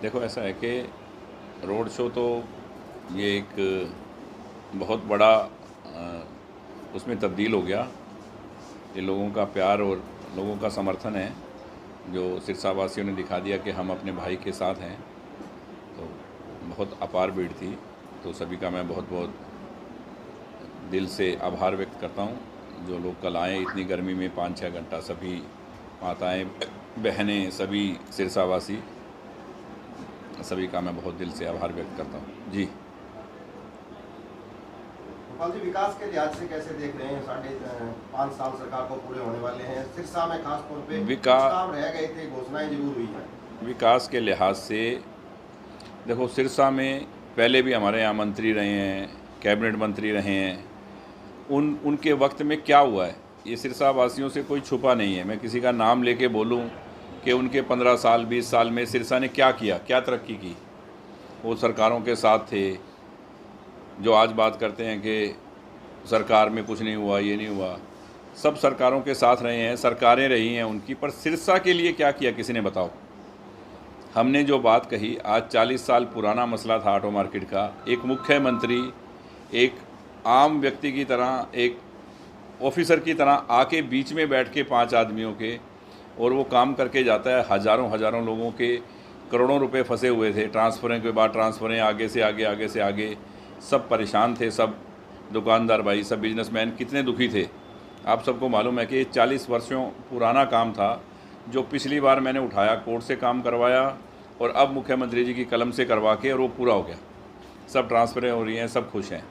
देखो, ऐसा है कि रोड शो तो ये एक बहुत बड़ा उसमें तब्दील हो गया। ये लोगों का प्यार और लोगों का समर्थन है जो सिरसा वासियों ने दिखा दिया कि हम अपने भाई के साथ हैं। तो बहुत अपार भीड़ थी। तो सभी का मैं बहुत बहुत दिल से आभार व्यक्त करता हूँ। जो लोग कल आए इतनी गर्मी में 5-6 घंटा, सभी माताएं, बहनें, सभी सिरसावासी, सभी का मैं बहुत दिल से आभार व्यक्त करता हूँ जी। गोपाल जी, विकास के लिहाज से कैसे देख रहे हैं? 5.5 साल सरकार को पूरे होने वाले हैं। सिरसा में खास तौर पे कुछ काम रह गए थे, घोषणाएं जरूर हुई हैं। विकास के लिहाज से देखो, सिरसा में पहले भी हमारे यहाँ मंत्री रहे हैं, कैबिनेट मंत्री रहे हैं। उनके वक्त में क्या हुआ है ये सिरसा वासियों से कोई छुपा नहीं है। मैं किसी का नाम लेके बोलूं कि उनके 15 साल 20 साल में सिरसा ने क्या किया, क्या तरक्की की। वो सरकारों के साथ थे। जो आज बात करते हैं कि सरकार में कुछ नहीं हुआ, ये नहीं हुआ, सब सरकारों के साथ रहे हैं, सरकारें रही हैं उनकी। पर सिरसा के लिए क्या किया किसी ने बताओ। हमने जो बात कही, आज 40 साल पुराना मसला था ऑटो मार्केट का। एक मुख्यमंत्री एक आम व्यक्ति की तरह, एक ऑफिसर की तरह आके बीच में बैठ के 5 आदमियों के, और वो काम करके जाता है। हज़ारों हज़ारों लोगों के करोड़ों रुपए फंसे हुए थे, ट्रांसफ़रें के बाद ट्रांसफ़रें, आगे से आगे, आगे से आगे, सब परेशान थे। सब दुकानदार भाई, सब बिजनेसमैन कितने दुखी थे। आप सबको मालूम है कि 40 वर्षों पुराना काम था जो पिछली बार मैंने उठाया, कोर्ट से काम करवाया और अब मुख्यमंत्री जी की कलम से करवा के, और वो पूरा हो गया। सब ट्रांसफ़रें हो रही हैं, सब खुश हैं।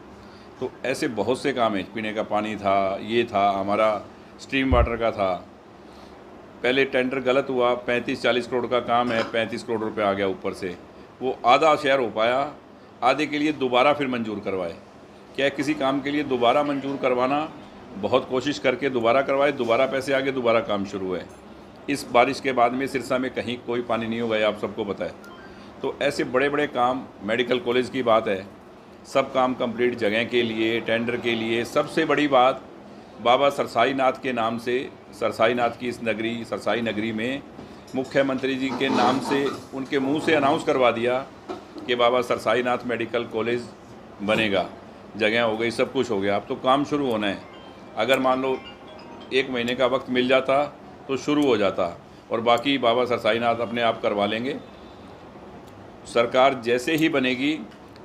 तो ऐसे बहुत से काम हैं। पीने का पानी था, ये था, हमारा स्ट्रीम वाटर का था। पहले टेंडर गलत हुआ, 35-40 करोड़ का काम है, 35 करोड़ रुपए आ गया ऊपर से। वो आधा शेयर हो पाया, आधे के लिए दोबारा फिर मंजूर करवाए। क्या किसी काम के लिए दोबारा मंजूर करवाना, बहुत कोशिश करके दोबारा करवाए, दोबारा पैसे आ गए, दोबारा काम शुरू है। इस बारिश के बाद में सिरसा में कहीं कोई पानी नहीं होगा, आप सबको पता है। तो ऐसे बड़े बड़े काम, मेडिकल कॉलेज की बात है, सब काम कंप्लीट जगह के लिए, टेंडर के लिए। सबसे बड़ी बात, बाबा सरसाई नाथ के नाम से, सरसाई नाथ की इस नगरी, सरसाई नगरी में मुख्यमंत्री जी के नाम से, उनके मुंह से अनाउंस करवा दिया कि बाबा सरसाई नाथ मेडिकल कॉलेज बनेगा। जगह हो गई, सब कुछ हो गया, अब तो काम शुरू होना है। अगर मान लो 1 महीने का वक्त मिल जाता तो शुरू हो जाता, और बाकी बाबा सरसाई नाथ अपने आप करवा लेंगे। सरकार जैसे ही बनेगी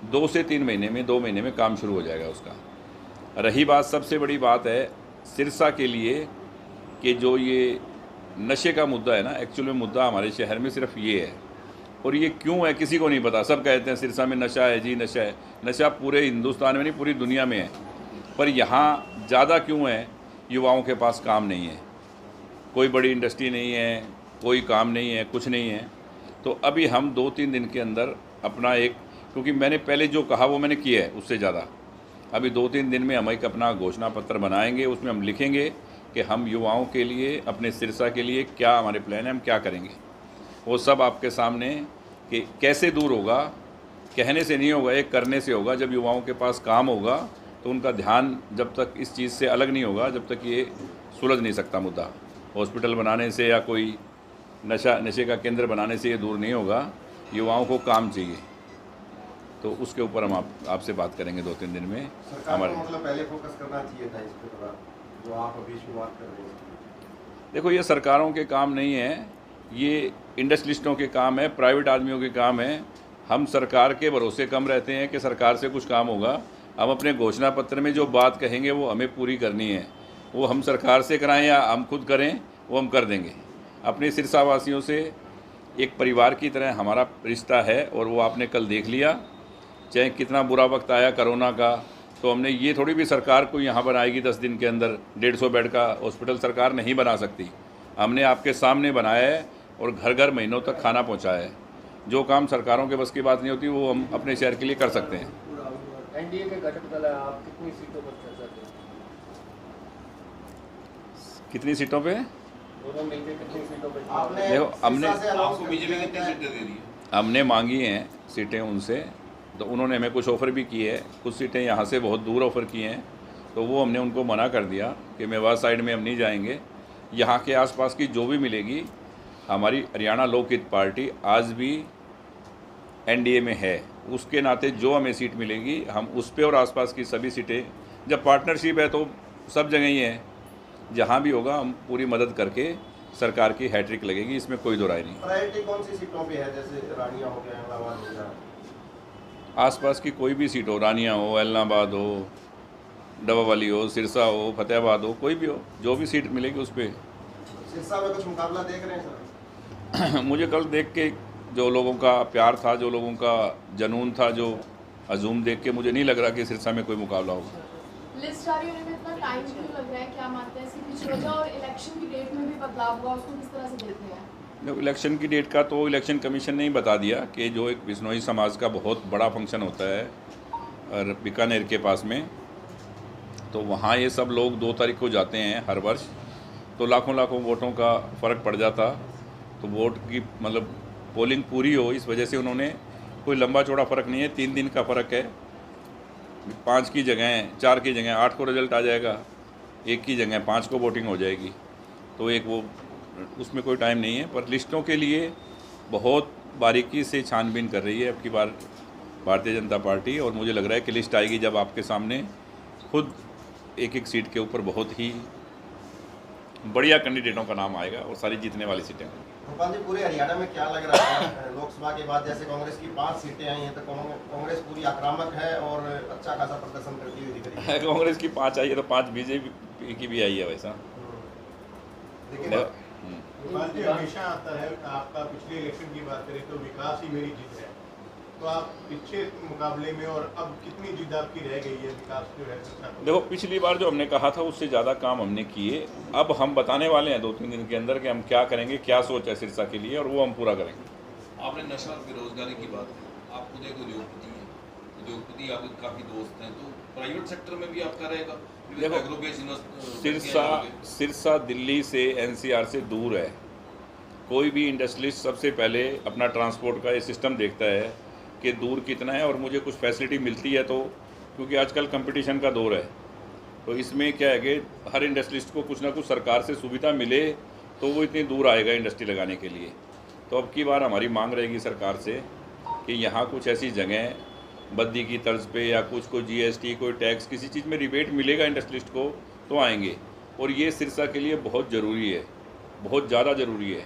2 से 3 महीने में, 2 महीने में काम शुरू हो जाएगा उसका। रही बात, सबसे बड़ी बात है सिरसा के लिए कि जो ये नशे का मुद्दा है ना, एक्चुअल में मुद्दा हमारे शहर में सिर्फ ये है। और ये क्यों है किसी को नहीं पता। सब कहते हैं सिरसा में नशा है जी, नशा है। नशा पूरे हिंदुस्तान में नहीं, पूरी दुनिया में है। पर यहाँ ज़्यादा क्यों है? युवाओं के पास काम नहीं है, कोई बड़ी इंडस्ट्री नहीं है, कोई काम नहीं है, कुछ नहीं है। तो अभी हम 2-3 दिन के अंदर अपना एक, क्योंकि मैंने पहले जो कहा वो मैंने किया है, उससे ज़्यादा अभी 2-3 दिन में हम एक अपना घोषणा पत्र बनाएंगे। उसमें हम लिखेंगे कि हम युवाओं के लिए, अपने सिरसा के लिए क्या हमारे प्लान है, हम क्या करेंगे। वो सब आपके सामने कि कैसे दूर होगा। कहने से नहीं होगा, एक करने से होगा। जब युवाओं के पास काम होगा तो उनका ध्यान जब तक इस चीज़ से अलग नहीं होगा, जब तक ये सुलझ नहीं सकता मुद्दा। हॉस्पिटल बनाने से या कोई नशे का केंद्र बनाने से ये दूर नहीं होगा। युवाओं को काम चाहिए। तो उसके ऊपर हम आपसे बात करेंगे 2-3 दिन में। सरकार को मतलब पहले फोकस करना चाहिए था इस पे थोड़ा, जो आप अभी शुरुआत कर रहे हैं। देखो, ये सरकारों के काम नहीं है, ये इंडस्ट्रियलिस्टों के काम है, प्राइवेट आदमियों के काम है। हम सरकार के भरोसे कम रहते हैं कि सरकार से कुछ काम होगा। हम अपने घोषणा पत्र में जो बात कहेंगे वो हमें पूरी करनी है। वो हम सरकार से कराएं या हम खुद करें, वो हम कर देंगे। अपने सिरसावासियों से एक परिवार की तरह हमारा रिश्ता है, और वो आपने कल देख लिया। चाहे कितना बुरा वक्त आया कोरोना का, तो हमने ये थोड़ी भी सरकार को यहाँ बनाएगी 10 दिन के अंदर 150 बेड का हॉस्पिटल सरकार नहीं बना सकती। हमने आपके सामने बनाया है और घर घर महीनों तक खाना पहुँचाया है। जो काम सरकारों के बस की बात नहीं होती वो हम अपने शहर के लिए कर सकते हैं। एनडीए के घटक दल है, आप कितनी सीटों पर चर्चा करें? कितनी सीटों पे? दोनों मिलकर कितनी सीटों पर? देखो, बीजेपी कितनी सीटें दे दी? हमने मांगी हैं सीटें उनसे, तो उन्होंने हमें कुछ ऑफ़र भी किए है। कुछ सीटें यहाँ से बहुत दूर ऑफ़र की हैं, तो वो हमने उनको मना कर दिया कि मेवात साइड में हम नहीं जाएंगे। यहाँ के आसपास की जो भी मिलेगी, हमारी हरियाणा लोक हित पार्टी आज भी एनडीए में है, उसके नाते जो हमें सीट मिलेगी हम उस पे और आसपास की सभी सीटें, जब पार्टनरशिप है तो सब जगह ही है, जहाँ भी होगा हम पूरी मदद करके सरकार की हैट्रिक लगेगी, इसमें कोई दो राय नहीं। प्रायोरिटी कौन सी सीटों पे है, जैसे रानिया हो गया, इलाहाबाद हो गया? आसपास की कोई भी सीट हो, रानिया हो, इलाहाबाद हो, डबावाली हो, सिरसा हो, फतेहाबाद हो, कोई भी हो, जो भी सीट मिलेगी उस पर। सिरसा में कुछ मुकाबला देख रहे हैं सर? मुझे कल देख के जो लोगों का प्यार था, जो लोगों का जुनून था, जो हजूम देख के मुझे नहीं लग रहा कि सिरसा में कोई मुकाबला होगा। लिस्ट जारी होने में इतना टाइम क्यों लग रहा है, क्या मानते हैं? इसकी कुछ वजह और इलेक्शन की डेट में भी बदलाव हुआ, उसको किस तरह से देखते हैं? इलेक्शन की डेट का तो इलेक्शन कमीशन ने ही बता दिया कि जो एक बिश्नोई समाज का बहुत बड़ा फंक्शन होता है और बीकानेर के पास में, तो वहाँ ये सब लोग 2 तारीख को जाते हैं हर वर्ष, तो लाखों लाखों वोटों का फ़र्क पड़ जाता, तो वोट की मतलब पोलिंग पूरी हो, इस वजह से उन्होंने, कोई लंबा चौड़ा फ़र्क नहीं है, 3 दिन का फ़र्क है, 5 की जगह 4 की जगह 8 को रिजल्ट आ जाएगा, 1 की जगह 5 को वोटिंग हो जाएगी, तो एक वो उसमें कोई टाइम नहीं है। पर लिस्टों के लिए बहुत बारीकी से छानबीन कर रही है अब की बार भारतीय जनता पार्टी, और मुझे लग रहा है कि लिस्ट आएगी जब आपके सामने खुद एक एक सीट के ऊपर बहुत ही बढ़िया कैंडिडेटों का नाम आएगा और सारी जीतने वाली सीटें। भोपाल जी, पूरे हरियाणा में क्या लग रहा है, लोकसभा के बाद जैसे कांग्रेस की 5 सीटें आई हैं, तो कांग्रेस पूरी आक्रामक है और अच्छा खासा प्रदर्शन करती हुई दिख रही है? कांग्रेस की 5 आई है तो 5 बीजेपी की भी आई है वैसा। लेकिन भोपाल जी हमेशा आता है, आपका पिछले इलेक्शन की बात करें तो विकास ही मेरी जीत है, तो आप पिछले मुकाबले में और अब कितनी जीत आपकी रह गई है विकास जो है? देखो, पिछली बार जो हमने कहा था उससे ज़्यादा काम हमने किए, अब हम बताने वाले हैं 2-3 दिन के अंदर कि हम क्या करेंगे, क्या सोच है सिरसा के लिए, और वो हम पूरा करेंगे। आपने नशा और बेरोजगारी की बात की, आप खुद एक उद्योगपति हैं, उद्योगपति आपके काफ़ी दोस्त हैं, तो प्राइवेट सेक्टर में भी आपका रहेगा? देखो, सिरसा दिल्ली से एनसीआर से दूर है, कोई भी इंडस्ट्रियलिस्ट सबसे पहले अपना ट्रांसपोर्ट का ये सिस्टम देखता है कि दूर कितना है और मुझे कुछ फैसिलिटी मिलती है, तो क्योंकि आजकल कंपटीशन का दौर है, तो इसमें क्या है कि हर इंडस्ट्रियलिस्ट को कुछ ना कुछ सरकार से सुविधा मिले तो वो इतनी दूर आएगा इंडस्ट्री लगाने के लिए। तो अब की बार हमारी मांग रहेगी सरकार से कि यहाँ कुछ ऐसी जगह बद्दी की तर्ज पे या कुछ कोई जीएसटी, कोई टैक्स, किसी चीज़ में रिबेट मिलेगा इंडस्ट्रियलिस्ट को तो आएंगे, और ये सिरसा के लिए बहुत ज़रूरी है, बहुत ज़्यादा ज़रूरी है।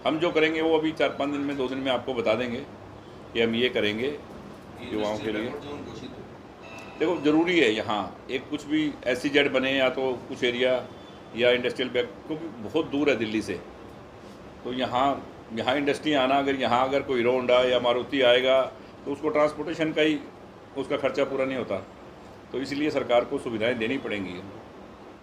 हम जो करेंगे वो अभी 4-5 दिन में, 2 दिन में आपको बता देंगे कि हम ये करेंगे युवाओं के लिए। देखो, ज़रूरी है यहाँ एक कुछ भी SEZ बने या तो कुछ एरिया या इंडस्ट्रियल बैक, क्योंकि बहुत दूर है दिल्ली से, तो यहाँ इंडस्ट्री आना, अगर कोई हीरो होंडा या मारुति आएगा तो उसको ट्रांसपोर्टेशन का ही उसका खर्चा पूरा नहीं होता, तो इसलिए सरकार को सुविधाएं देनी पड़ेंगी।